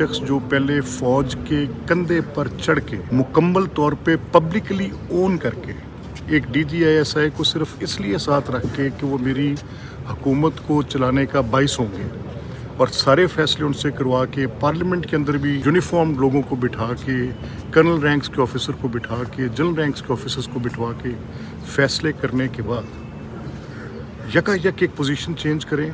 शख्स जो पहले फ़ौज के कंधे पर चढ़ के मुकम्मल तौर पे पब्लिकली ओन करके एक DGISI को सिर्फ इसलिए साथ रख के कि वो मेरी हुकूमत को चलाने का बाइस होंगे और सारे फैसले उनसे करवा के पार्लियामेंट के अंदर भी यूनिफॉर्म लोगों को बिठा के कर्नल रैंक्स के ऑफिसर को बिठा के जनरल रैंक्स के ऑफिसर्स को बिठवा के फैसले करने के बाद यकायक एक पोजीशन चेंज करें।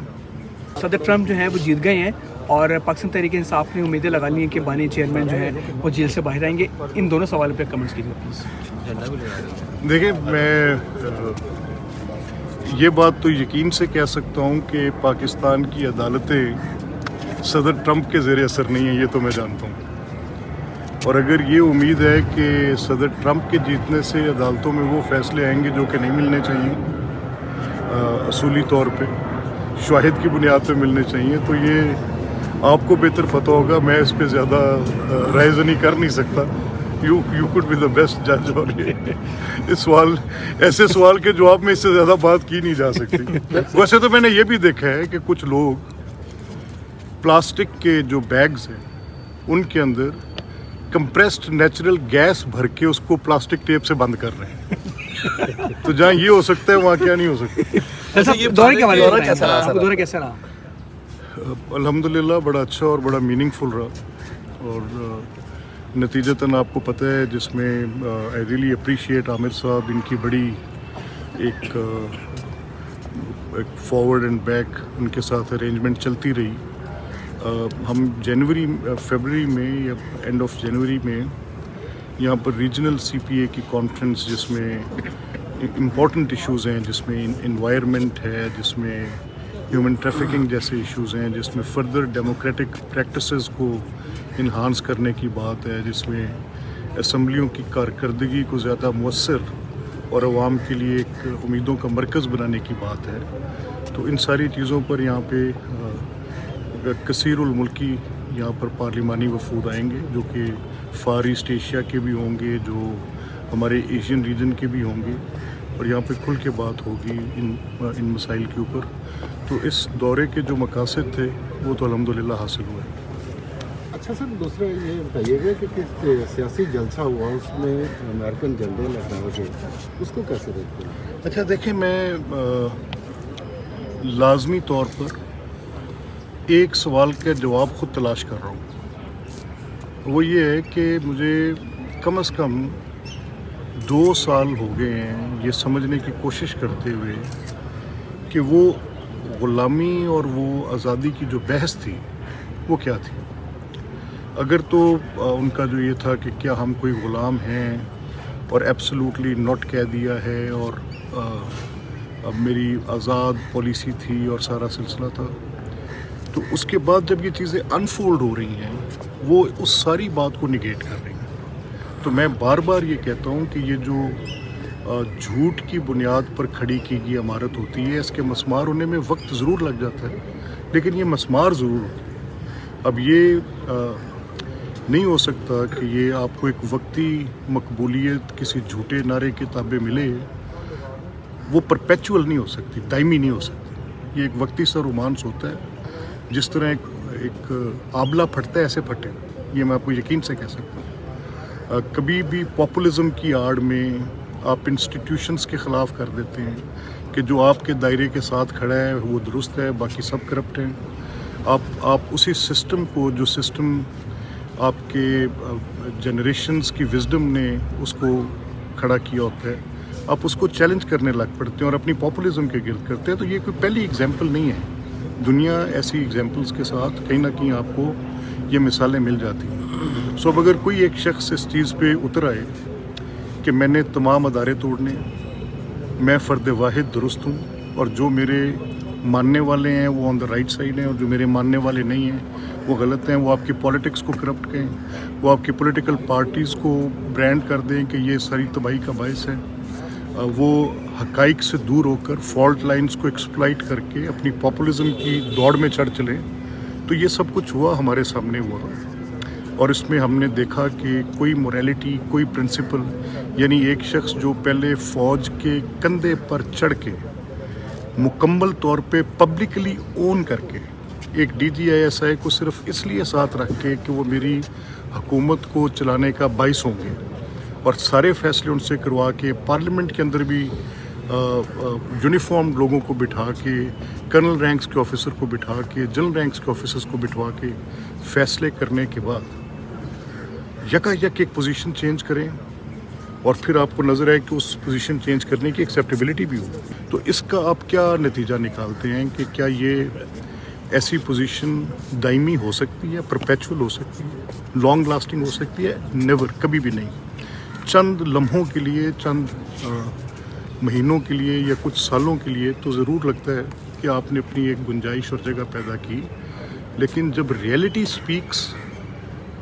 सदर ट्रम्प जो है वो जीत गए हैं और पाकिस्तान तहरीक इंसाफ ने उम्मीदें लगा ली हैं कि बानी चेयरमैन जो है वो जेल से बाहर आएंगे। इन दोनों सवालों पे कमेंट्स कीजिए प्लीज़। देखिए, मैं ये बात तो यकीन से कह सकता हूँ कि पाकिस्तान की अदालतें सदर ट्रम्प के ज़ेरे असर नहीं है, ये तो मैं जानता हूँ। और अगर ये उम्मीद है कि सदर ट्रम्प के जीतने से अदालतों में वो फैसले आएंगे जो कि नहीं मिलने चाहिए, असूली तौर पे शाहिद की बुनियाद पे मिलने चाहिए, तो ये आपको बेहतर पता होगा। मैं इस पे ज़्यादा रायज़नी कर नहीं सकता। You could be the best जज। और ये इस सवाल, ऐसे सवाल के जवाब में इससे ज़्यादा बात की नहीं जा सकती। वैसे तो मैंने ये भी देखा है कि कुछ लोग प्लास्टिक के जो बैग्स हैं उनके अंदर कंप्रेस्ड नेचुरल गैस भर के उसको प्लास्टिक टेप से बंद कर रहे हैं। तो जहाँ ये हो सकता है वहाँ क्या नहीं हो सकता। दौरा कैसा रहा? अल्हम्दुलिल्लाह बड़ा अच्छा और बड़ा मीनिंगफुल रहा। और नतीजतन आपको पता है जिसमें आई रियली अप्रिशिएट आमिर साहब, इनकी बड़ी एक फॉरवर्ड एंड बैक उनके साथ अरेंजमेंट चलती रही। हम फरवरी में या एंड ऑफ जनवरी में यहाँ पर रीजनल CPA की कॉन्फ्रेंस, जिसमें इम्पॉर्टेंट इश्यूज़ हैं, जिसमें इन्वायरमेंट है, जिसमें ह्यूमन ट्रैफिकिंग जैसे इश्यूज़ हैं, जिसमें फर्दर डेमोक्रेटिक प्रैक्टिसेस को इन्हांस करने की बात है, जिसमें असम्बलियों की कारकर्दगी को ज़्यादा मुअस्सर और आवाम के लिए एक उम्मीदों का मरकज़ बनाने की बात है। तो इन सारी चीज़ों पर यहाँ पे कसीरुल मुल्की यहाँ पर पार्लिमानी वफूद आएंगे, जो कि फार ईस्ट एशिया के भी होंगे, जो हमारे एशियन रीजन के भी होंगे, और यहाँ पे खुल के बात होगी इन मसाइल के ऊपर। तो इस दौरे के जो मकासद थे वो तो अल्हम्दुलिल्लाह हासिल हुए। अच्छा सर, दूसरा ये बताइएगा कि सियासी जलसा हुआ उसमें अमेरिकन जनरल लखनऊ के, उसको कैसे देखते हैं? अच्छा देखिए, मैं लाजमी तौर पर एक सवाल का जवाब ख़ुद तलाश कर रहा हूँ। वो ये है कि मुझे कम से कम 2 साल हो गए हैं ये समझने की कोशिश करते हुए कि वो ग़ुलामी और वो आज़ादी की जो बहस थी वो क्या थी। अगर तो उनका जो ये था कि क्या हम कोई ग़ुलाम हैं और एब्सोल्युटली नॉट कह दिया है, और अब मेरी आज़ाद पॉलिसी थी और सारा सिलसिला था, तो उसके बाद जब ये चीज़ें अनफोल्ड हो रही हैं वो उस सारी बात को निगेट कर रही हैं। तो मैं बार बार ये कहता हूँ कि ये जो झूठ की बुनियाद पर खड़ी की गई इमारत होती है, इसके मस्मार होने में वक्त ज़रूर लग जाता है, लेकिन ये मस्मार ज़रूर होता है। अब ये नहीं हो सकता कि ये आपको एक वक्ती मकबूलियत किसी झूठे नारे के ताबे मिले, वो परपेचुअल नहीं हो सकती, दायमी नहीं हो सकती। ये एक वक्ती सा रोमांस होता है। जिस तरह एक आबला फटता है ऐसे फटे, ये मैं आपको यकीन से कह सकता हूँ। कभी भी पॉपुलिज्म की आड़ में आप इंस्टीट्यूशंस के ख़िलाफ़ कर देते हैं कि जो आपके दायरे के साथ खड़ा है वो दुरुस्त है, बाकी सब करप्ट हैं। आप उसी सिस्टम को, जो सिस्टम आपके जनरेशन्स की विजडम ने उसको खड़ा किया होता है, आप उसको चैलेंज करने लग पड़ते हैं और अपनी पॉपुलिज्म के गिर्द करते हैं। तो ये कोई पहली एग्जाम्पल नहीं है। दुनिया ऐसी एग्जाम्पल्स के साथ कहीं ना कहीं आपको ये मिसालें मिल जाती हैं। सो अब अगर कोई एक शख्स इस चीज़ पे उतर आए कि मैंने तमाम अदारे तोड़ने, मैं फ़र्द वाहिद दुरुस्त हूँ, और जो मेरे मानने वाले हैं वो ऑन द राइट साइड हैं, और जो मेरे मानने वाले नहीं हैं वो गलत हैं, वो आपकी पॉलिटिक्स को करप्ट करें, वो आपकी पॉलिटिकल पार्टीज़ को ब्रांड कर दें कि ये सारी तबाही का बायस है, वो हकाइक से दूर होकर फॉल्ट लाइंस को एक्सप्लॉइट करके अपनी पॉपुलिज्म की दौड़ में चढ़ चले, तो ये सब कुछ हुआ, हमारे सामने हुआ। और इसमें हमने देखा कि कोई मोरालिटी, कोई प्रिंसिपल, यानी एक शख्स जो पहले फ़ौज के कंधे पर चढ़ के मुकम्मल तौर पे पब्लिकली ओन करके एक DGISI को सिर्फ इसलिए साथ रख के कि वो मेरी हुकूमत को चलाने का बाइस होंगे और सारे फैसले उनसे करवा के पार्लियामेंट के अंदर भी यूनिफॉर्म लोगों को बिठा के, कर्नल रैंक्स के ऑफिसर को बिठा के, जनरल रैंक्स के ऑफिसर्स को बिठवा के फैसले करने के बाद यकायक एक पोजीशन चेंज करें और फिर आपको नज़र आए कि उस पोजीशन चेंज करने की एक्सेप्टेबिलिटी भी हो, तो इसका आप क्या नतीजा निकालते हैं कि क्या ये ऐसी पोजीशन दायमी हो सकती है, परपेचुअल हो सकती है, लॉन्ग लास्टिंग हो सकती है? नेवर, कभी भी नहीं। चंद लम्हों के लिए, चंद महीनों के लिए या कुछ सालों के लिए तो ज़रूर लगता है कि आपने अपनी एक गुंजाइश और जगह पैदा की, लेकिन जब reality speaks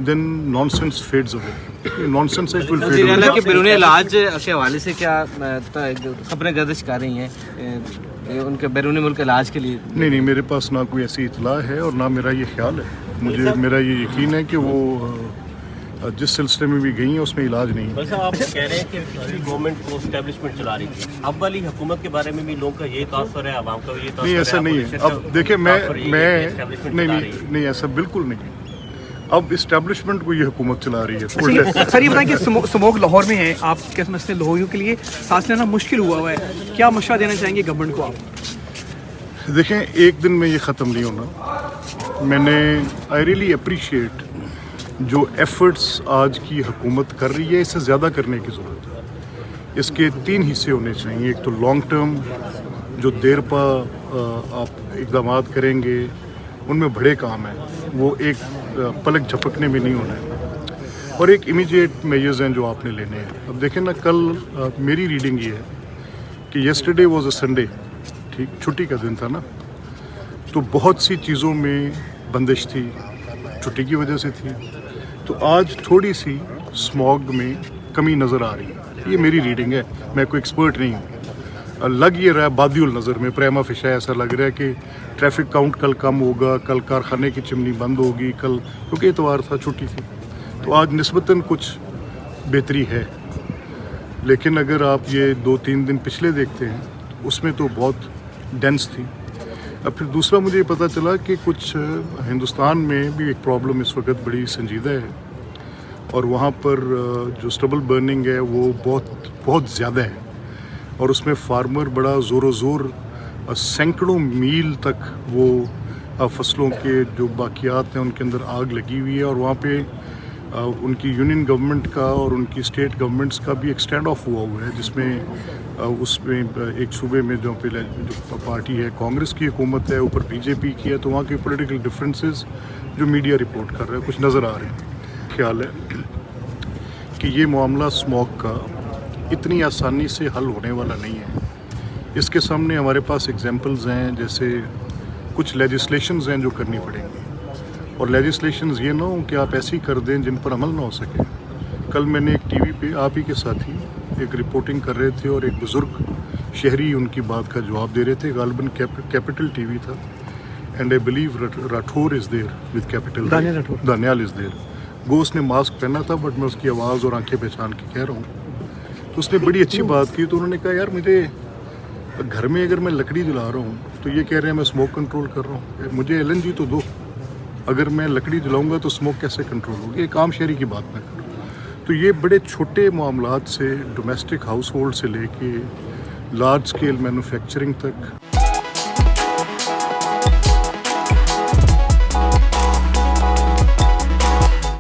then nonsense fades away. Nonsense will fade Haryana के बैरून इलाज के हवाले से क्या खबरें गर्दिश कर रही हैं उनके बैरून मुल्क इलाज के लिए? नहीं, मेरे पास ना कोई ऐसी इतला है और ना मेरा ये ख्याल है। मुझे मेरा ये यकीन है कि वो जिस सिलसिले में भी गई हैं उसमें इलाज नहीं है। बस आप कह रहे हैं कि पिछली गवर्नमेंट को एस्टेब्लिशमेंट चला रही थी, अब वाली हुकूमत के बारे में भी लोगों का ये तासर है, आवाम का भी ये तासर है? नहीं, ऐसा नहीं है। अब देखिए, मैं नहीं, ऐसा बिल्कुल नहीं। अब इस्टेब्लिशमेंट को ये हुकूमत चला रही है। सर ये बताएं कि स्मोक लाहौर में है, आप क्या समझते हैं लाहौरियों के लिए सांस लेना मुश्किल हुआ है, क्या मशवरा देना चाहेंगे गवर्नमेंट को आप? देखें, एक दिन में ये ख़त्म नहीं होना। मैंने आई रियली अप्रिशिएट जो एफर्ट्स आज की हुकूमत कर रही है, इससे ज़्यादा करने की ज़रूरत है। इसके 3 हिस्से होने चाहिए। एक तो लॉन्ग टर्म, जो देर पा आप इक़दाम करेंगे, उनमें बड़े काम हैं, वो एक पलक झपकने में नहीं होना है। और एक इमीडिएट मेजर्स हैं जो आपने लेने हैं। अब देखें ना, कल मेरी रीडिंग ये है कि येस्टरडे वाज अ संडे, ठीक, छुट्टी का दिन था ना, तो बहुत सी चीज़ों में बंदिश थी, छुट्टी की वजह से थी। तो आज थोड़ी सी स्मॉग में कमी नज़र आ रही है। ये मेरी रीडिंग है, मैं कोई एक्सपर्ट नहीं हूँ। लग ये रहा है बादियुल नज़र में, प्रेमा फिशा ऐसा लग रहा है कि ट्रैफिक काउंट कल कम होगा, कल कारखाने की चिमनी बंद होगी, कल क्योंकि इतवार था, छुट्टी थी, तो आज निस्बतन कुछ बेहतरी है। लेकिन अगर आप ये 2-3 दिन पिछले देखते हैं तो उसमें तो बहुत डेंस थी। अब फिर दूसरा मुझे पता चला कि कुछ हिंदुस्तान में भी एक प्रॉब्लम इस वक्त बड़ी संजीदा है और वहाँ पर जो स्टबल बर्निंग है वो बहुत ज़्यादा है और उसमें फार्मर बड़ा ज़ोर सैकड़ों मील तक वो फसलों के जो बाकियात हैं उनके अंदर आग लगी हुई है और वहाँ पे उनकी यूनियन गवर्नमेंट का और उनकी स्टेट गवर्नमेंट्स का भी एक स्टैंड ऑफ हुआ है, जिसमें उसमें एक सूबे में जो पार्टी है, कांग्रेस की हुकूमत है, ऊपर बीजेपी की है, तो वहाँ के पॉलिटिकल डिफरेंसेस जो मीडिया रिपोर्ट कर रहा है कुछ नज़र आ रहे हैं। ख्याल है कि ये मामला स्मॉग का इतनी आसानी से हल होने वाला नहीं है। इसके सामने हमारे पास एग्जांपल्स हैं, जैसे कुछ लेजिस्लेशंस हैं जो करनी पड़ेंगी और लेजिस्लेशंस ये ना हो कि आप ऐसी कर दें जिन पर अमल ना हो सके। कल मैंने एक टीवी पे आप ही के साथ ही एक रिपोर्टिंग कर रहे थे और एक बुज़ुर्ग शहरी उनकी बात का जवाब दे रहे थे, गालिबन कैपिटल टीवी था, and I believe Rathore is there with capital, Daniyal is there. वो उसने मास्क पहना था बट मैं उसकी आवाज़ और आंखें पहचान के कह रहा हूँ। तो उसने बड़ी अच्छी बात की। तो उन्होंने कहा, यार मुझे घर में अगर मैं लकड़ी जला रहा हूँ तो ये कह रहे हैं मैं स्मोक कंट्रोल कर रहा हूँ, मुझे LNG तो दो, अगर मैं लकड़ी जलाऊंगा तो स्मोक कैसे कंट्रोल होगी? एक आम शहरी की बात मैं करूँ तो ये बड़े छोटे मामलात से, डोमेस्टिक हाउस होल्ड से लेके लार्ज स्केल मैन्युफैक्चरिंग तक